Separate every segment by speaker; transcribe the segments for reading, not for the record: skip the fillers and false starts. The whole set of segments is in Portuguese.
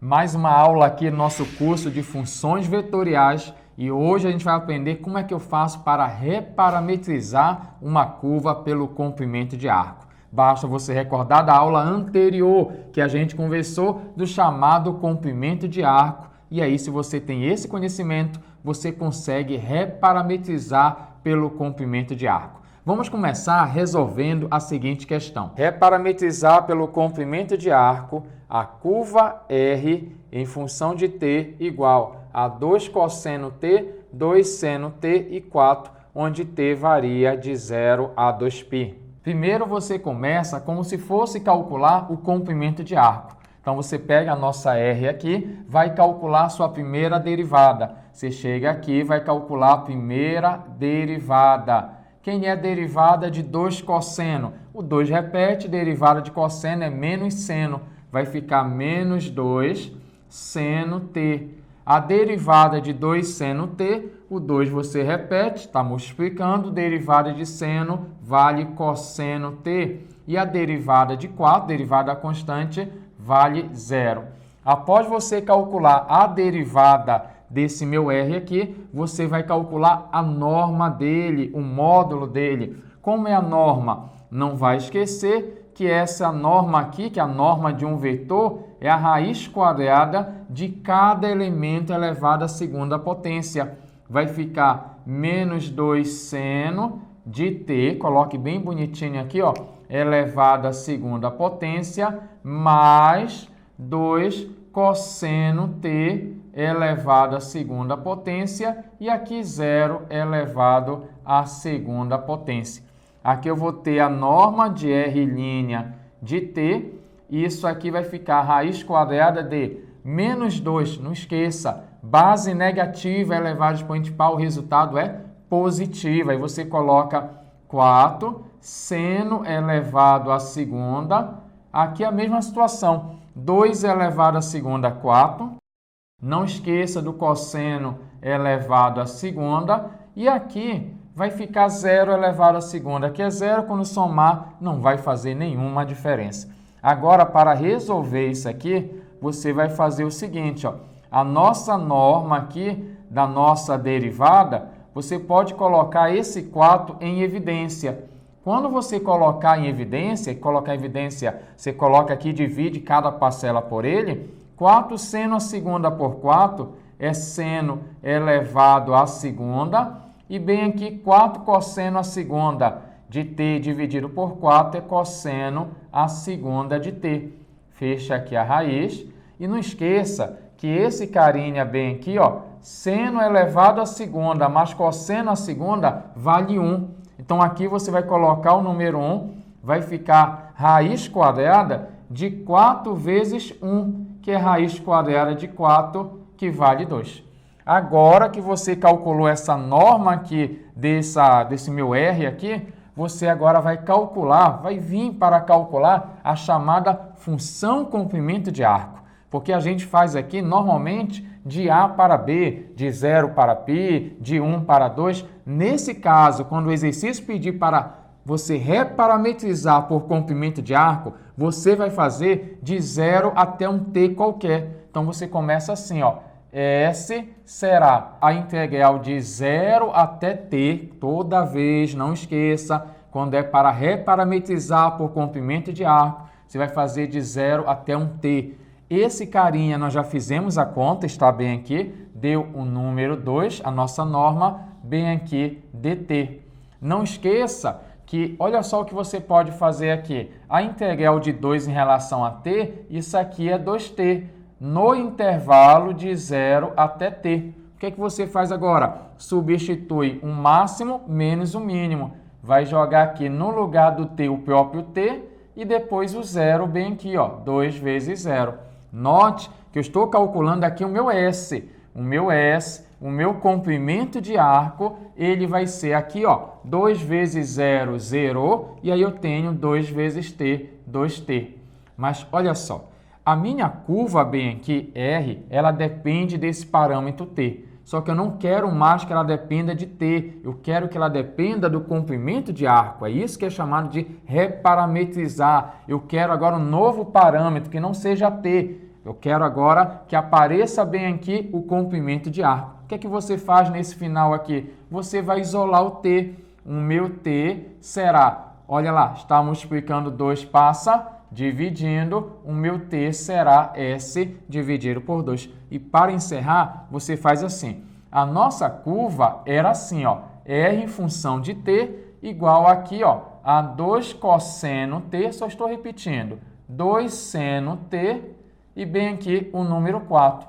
Speaker 1: mais uma aula aqui no nosso curso de funções vetoriais e hoje a gente vai aprender como é que eu faço para reparametrizar uma curva pelo comprimento de arco. Basta você recordar da aula anterior que a gente conversou do chamado comprimento de arco e aí se você tem esse conhecimento, você consegue reparametrizar pelo comprimento de arco. Vamos começar resolvendo a seguinte questão. Reparametrizar pelo comprimento de arco a curva R em função de t igual a 2 cosseno t, 2 seno t e 4, onde t varia de 0 a 2π. Primeiro você começa como se fosse calcular o comprimento de arco. Então você pega a nossa R aqui, vai calcular a sua primeira derivada. Você chega aqui e vai calcular a primeira derivada. Quem é a derivada de 2 cosseno? O 2 repete, derivada de cosseno é menos seno. Vai ficar menos 2 seno t. A derivada de 2 seno t, o 2 você repete, está multiplicando. Derivada de seno vale cosseno t. E a derivada de 4, derivada constante, vale 0. Após você calcular a derivada desse meu R aqui, você vai calcular a norma dele, o módulo dele. Como é a norma? Não vai esquecer que essa norma aqui, que é a norma de um vetor, é a raiz quadrada de cada elemento elevado à segunda potência. Vai ficar menos 2 seno de t, coloque bem bonitinho aqui, ó, elevado à segunda potência, mais 2 cosseno t elevado à segunda potência e aqui 0 elevado à segunda potência. Aqui eu vou ter a norma de R' de t, e isso aqui vai ficar a raiz quadrada de menos 2, não esqueça, base negativa elevada a expoente par, o resultado é positivo. Aí você coloca 4 seno elevado à segunda, aqui a mesma situação, 2 elevado à segunda, 4. Não esqueça do cosseno elevado à segunda. E aqui vai ficar 0 elevado à segunda. Aqui é 0, quando somar não vai fazer nenhuma diferença. Agora, para resolver isso aqui, você vai fazer o seguinte, ó. A nossa norma aqui da nossa derivada, você pode colocar esse 4 em evidência. Quando você colocar em evidência, você coloca aqui, divide cada parcela por ele. 4 seno à segunda por 4 é seno elevado à segunda. E bem aqui, 4 cosseno à segunda de t dividido por 4 é cosseno à segunda de t. Fecha aqui a raiz. E não esqueça que esse carinha bem aqui, ó, seno elevado à segunda mais cosseno à segunda vale 1. Então aqui você vai colocar o número 1, vai ficar raiz quadrada de 4 vezes 1. Que é raiz quadrada de 4, que vale 2. Agora que você calculou essa norma aqui, desse meu R aqui, você agora vai calcular, vai vir para calcular a chamada função comprimento de arco. Porque a gente faz aqui, normalmente, de A para B, de 0 para π, de 1 para 2. Nesse caso, quando o exercício pedir para você reparametrizar por comprimento de arco, você vai fazer de 0 até um t qualquer. Então, você começa assim, ó. S será a integral de 0 até t, toda vez, não esqueça, quando é para reparametrizar por comprimento de arco, você vai fazer de 0 até um t. Esse carinha nós já fizemos a conta, está bem aqui, deu o número 2, a nossa norma, bem aqui, dt. Não esqueça que, olha só o que você pode fazer aqui. A integral de 2 em relação a t, isso aqui é 2t, no intervalo de 0 até t. O que é que você faz agora? Substitui o máximo menos o mínimo. Vai jogar aqui no lugar do t o próprio t e depois o 0 bem aqui, ó, 2 vezes 0. Note que eu estou calculando aqui o meu S. O meu comprimento de arco, ele vai ser aqui, ó, 2 vezes 0, 0, e aí eu tenho 2 vezes t, 2t. Mas olha só, a minha curva bem aqui, R, ela depende desse parâmetro t. Só que eu não quero mais que ela dependa de t, eu quero que ela dependa do comprimento de arco. É isso que é chamado de reparametrizar. Eu quero agora um novo parâmetro que não seja t. Eu quero agora que apareça bem aqui o comprimento de arco. O que é que você faz nesse final aqui? Você vai isolar o t. O meu t será, olha lá, está multiplicando 2, passa, dividindo, o meu t será S dividido por 2. E para encerrar, você faz assim. A nossa curva era assim, ó, R em função de t igual aqui, ó, a 2 cosseno t, só estou repetindo, 2 seno t e bem aqui o número 4.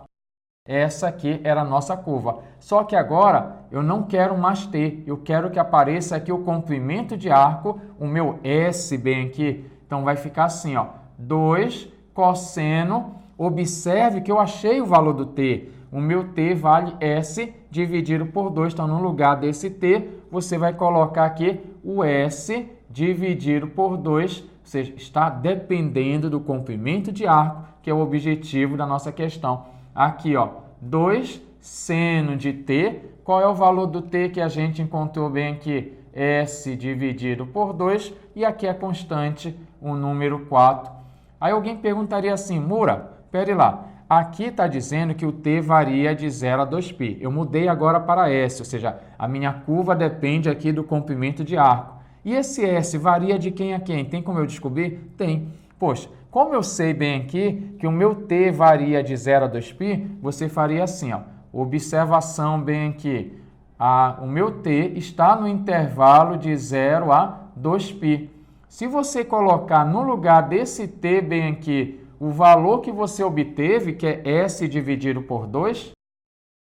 Speaker 1: Essa aqui era a nossa curva. Só que agora eu não quero mais t, eu quero que apareça aqui o comprimento de arco, o meu S bem aqui. Então vai ficar assim, ó, 2 cosseno, observe que eu achei o valor do t. O meu t vale S dividido por 2, então no lugar desse t, você vai colocar aqui o S dividido por 2, ou seja, está dependendo do comprimento de arco, que é o objetivo da nossa questão. Aqui, ó, 2 seno de t, qual é o valor do t que a gente encontrou bem aqui? S dividido por 2, e aqui é constante, o número 4. Aí alguém perguntaria assim, Mura, pera lá, aqui está dizendo que o t varia de 0 a 2π. Eu mudei agora para S, ou seja, a minha curva depende aqui do comprimento de arco. E esse S varia de quem a quem? Tem como eu descobrir? Tem. Poxa, como eu sei bem aqui que o meu t varia de 0 a 2π, você faria assim, ó. Observação bem aqui. O meu t está no intervalo de 0 a 2π. Se você colocar no lugar desse t bem aqui o valor que você obteve, que é S dividido por 2,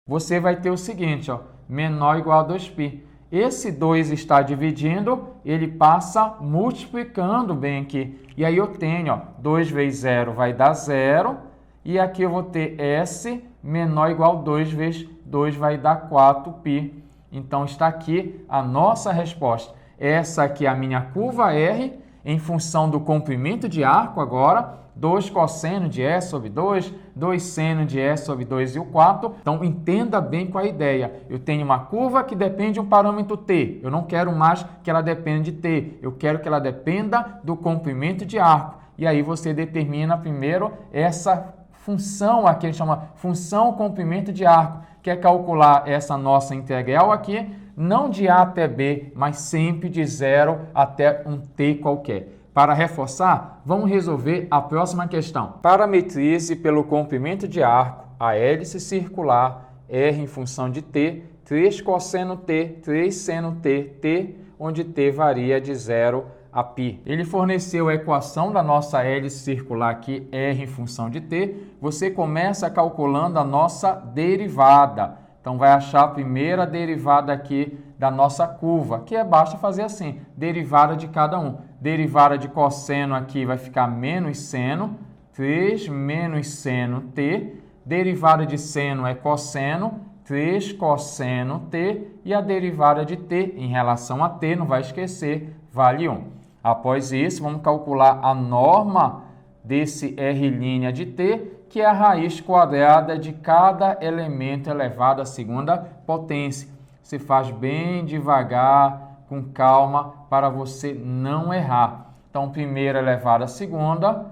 Speaker 1: você vai ter o seguinte, ó, menor ou igual a 2π. Esse 2 está dividindo, ele passa multiplicando bem aqui. E aí eu tenho, ó, 2 vezes 0 vai dar 0. E aqui eu vou ter S menor ou igual a 2 vezes 2 vai dar 4π. Então está aqui a nossa resposta. Essa aqui é a minha curva R em função do comprimento de arco agora. 2 cosseno de S sobre 2, 2 seno de S sobre 2 e o 4. Então, entenda bem com a ideia. Eu tenho uma curva que depende de um parâmetro t. Eu não quero mais que ela dependa de t. Eu quero que ela dependa do comprimento de arco. E aí você determina primeiro essa função aqui, a gente chama função comprimento de arco, que é calcular essa nossa integral aqui, não de A até B, mas sempre de 0 até um t qualquer. Para reforçar, vamos resolver a próxima questão. Parametrize pelo comprimento de arco a hélice circular R em função de t, 3 cosseno t, 3 seno t, t, onde t varia de 0 a π. Ele forneceu a equação da nossa hélice circular aqui, R em função de t. Você começa calculando a nossa derivada. Então, vai achar a primeira derivada aqui da nossa curva, que basta fazer assim, derivada de cada um. Derivada de cosseno aqui vai ficar menos seno, 3 menos seno t. Derivada de seno é cosseno, 3 cosseno t. E a derivada de t em relação a t, não vai esquecer, vale 1. Após isso, vamos calcular a norma desse R' de t, que é a raiz quadrada de cada elemento elevado à segunda potência. Você faz bem devagar, com calma, para você não errar. Então, primeiro elevado à segunda,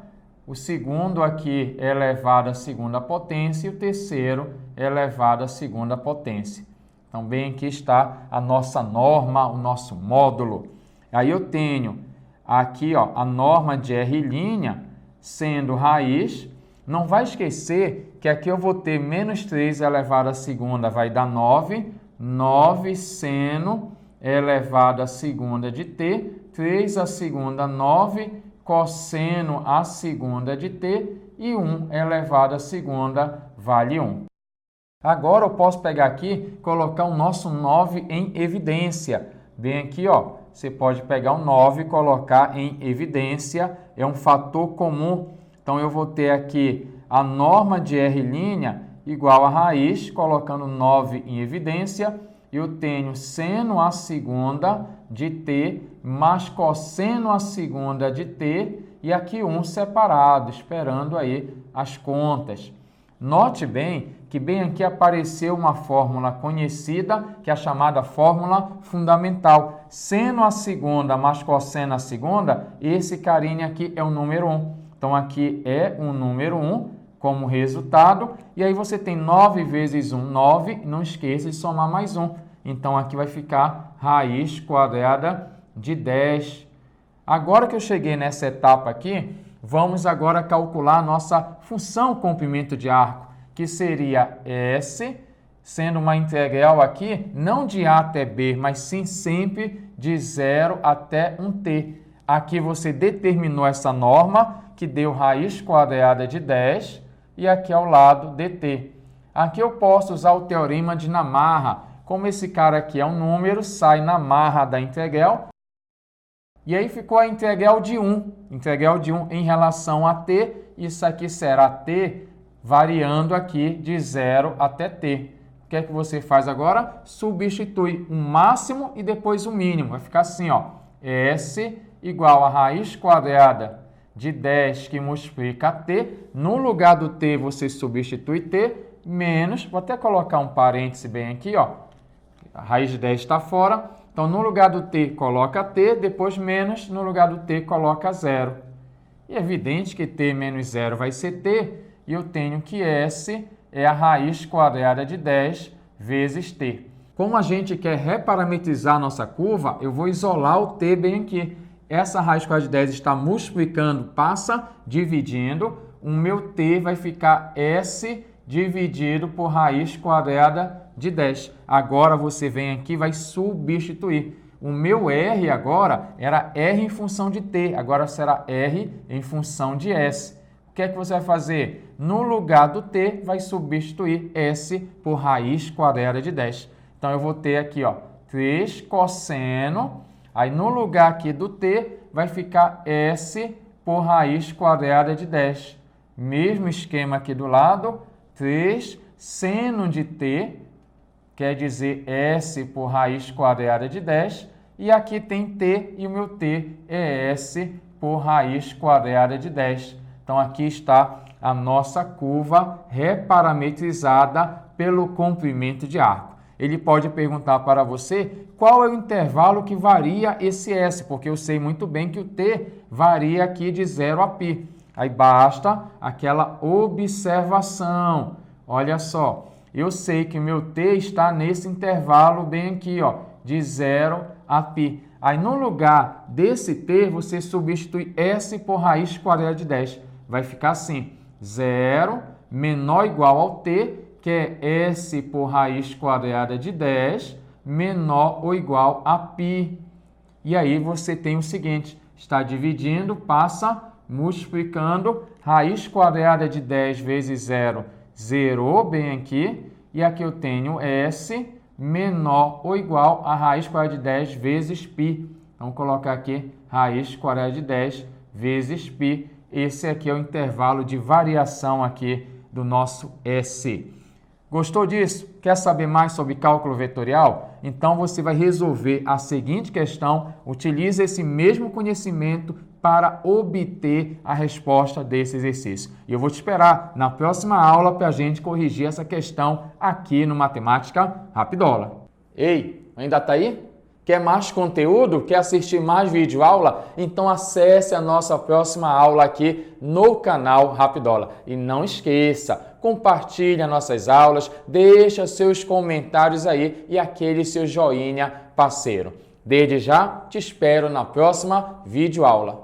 Speaker 1: o segundo aqui é elevado à segunda potência e o terceiro é elevado à segunda potência. Então, bem aqui está a nossa norma, o nosso módulo. Aí eu tenho aqui, ó, a norma de R' sendo raiz. Não vai esquecer que aqui eu vou ter menos 3 elevado à segunda vai dar 9. 9 seno elevado à segunda de t. 3 à segunda, 9. Cosseno à segunda de t. E 1 elevado à segunda vale 1. Agora eu posso pegar aqui e colocar o nosso 9 em evidência. Bem aqui, ó, você pode pegar o 9 e colocar em evidência. É um fator comum. Então, eu vou ter aqui a norma de R' igual a raiz, colocando 9 em evidência. Eu tenho seno à segunda de t mais cosseno à segunda de t. E aqui 1 separado, esperando aí as contas. Note bem que bem aqui apareceu uma fórmula conhecida, que é a chamada fórmula fundamental. Seno à segunda mais cosseno à segunda, esse carinha aqui é o número 1. Então, aqui é o número 1, como resultado. E aí você tem 9 vezes 1, 9. Não esqueça de somar mais 1. Então, aqui vai ficar raiz quadrada de 10. Agora que eu cheguei nessa etapa aqui, vamos agora calcular a nossa função comprimento de arco, que seria S, sendo uma integral aqui, não de A até B, mas sim sempre de 0 até 1t. Aqui você determinou essa norma, que deu raiz quadrada de 10, e aqui ao lado dt. Aqui eu posso usar o teorema de Namarra. Como esse cara aqui é um número, sai na marra da integral. E aí ficou a integral de 1. Integral de 1 em relação a t. Isso aqui será t variando aqui de 0 até t. O que é que você faz agora? Substitui o máximo e depois o mínimo. Vai ficar assim, ó. S igual a raiz quadrada de 10 que multiplica t. No lugar do t você substitui t menos, vou até colocar um parêntese bem aqui, ó. A raiz de 10 está fora. Então, no lugar do t, coloca t, depois menos, no lugar do t, coloca 0. E é evidente que t menos 0 vai ser t, e eu tenho que S é a raiz quadrada de 10 vezes t. Como a gente quer reparametrizar a nossa curva, eu vou isolar o t bem aqui. Essa raiz quadrada de 10 está multiplicando, passa dividindo. O meu t vai ficar S dividido por raiz quadrada de 10. Agora você vem aqui e vai substituir. O meu R agora era R em função de t, agora será R em função de S. O que é que você vai fazer? No lugar do t, vai substituir S por raiz quadrada de 10. Então, eu vou ter aqui, ó, 3 cosseno, aí no lugar aqui do t, vai ficar S por raiz quadrada de 10. Mesmo esquema aqui do lado, 3 seno de t, quer dizer S por raiz quadrada de 10, e aqui tem t, e o meu t é S por raiz quadrada de 10. Então, aqui está a nossa curva reparametrizada pelo comprimento de arco. Ele pode perguntar para você qual é o intervalo que varia esse S, porque eu sei muito bem que o t varia aqui de 0 a π. Aí basta aquela observação. Olha só, eu sei que o meu t está nesse intervalo bem aqui, ó, de 0 a π. Aí no lugar desse t, você substitui S por raiz quadrada de 10. Vai ficar assim, 0 menor ou igual ao t, que é S por raiz quadrada de 10, menor ou igual a π. E aí você tem o seguinte, está dividindo, passa multiplicando, raiz quadrada de 10 vezes 0, zerou bem aqui, e aqui eu tenho S menor ou igual a raiz quadrada de 10 vezes π. Vamos colocar aqui raiz quadrada de 10 vezes π. Esse aqui é o intervalo de variação aqui do nosso S. Gostou disso? Quer saber mais sobre cálculo vetorial? Então você vai resolver a seguinte questão, utiliza esse mesmo conhecimento para obter a resposta desse exercício. E eu vou te esperar na próxima aula para a gente corrigir essa questão aqui no Matemática Rapidola. Ei, ainda está aí? Quer mais conteúdo? Quer assistir mais vídeo aula? Então acesse a nossa próxima aula aqui no canal Rapidola. E não esqueça, compartilhe as nossas aulas, deixa seus comentários aí e aquele seu joinha parceiro. Desde já, te espero na próxima videoaula.